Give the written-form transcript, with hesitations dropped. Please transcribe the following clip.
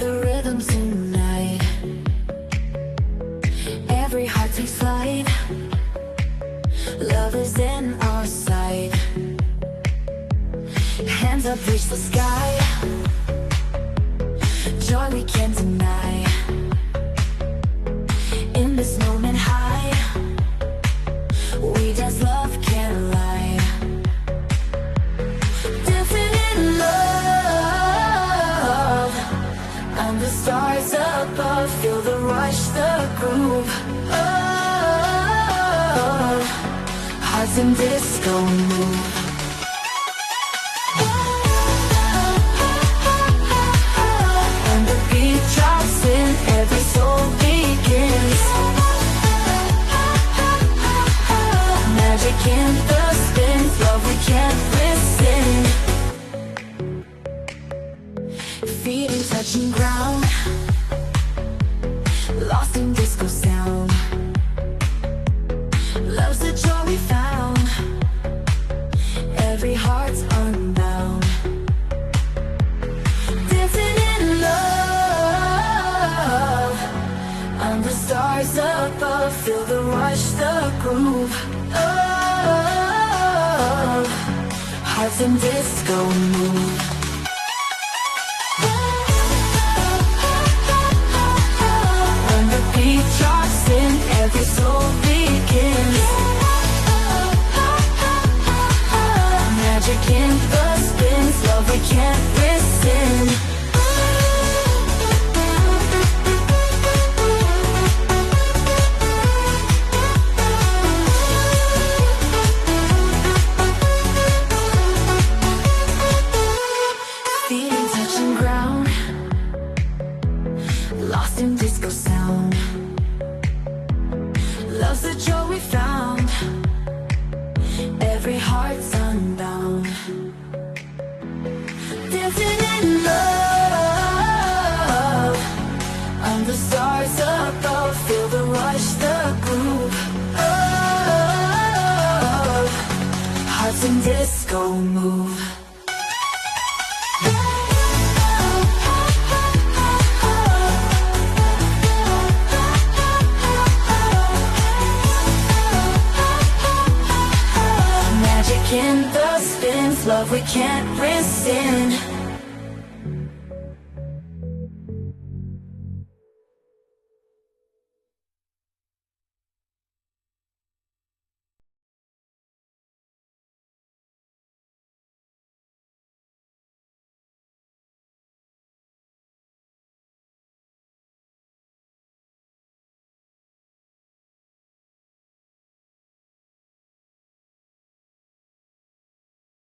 the rhythm tonight. Every heart takes flight. Love is in our sight. Hands up, reach the sky. Joy we can't deny. In this moment high, we dance, love can't lie. Dancing in love, under stars above. Feel the rush, the groove. Oh, hearts in disco move. And the beat drops in, every soul begins. Magic in the spins, love we can't resist. Feet in touching ground, lost in disco sound. Love's the joy we found. Every heart's unbound. Dancing in love, under stars above. Feel the rush, the groove. Oh, hearts in disco move. When the beat drops in, every soul begins. Magic in the spins, love we can't resist. Feet touching ground, lost in disco sound. Love's the joy we found. Every heart's unbound. Dancing in love, under stars above. Feel the rush, the groove. Oh, hearts in disco move. Magic in the spins, love we can't resist.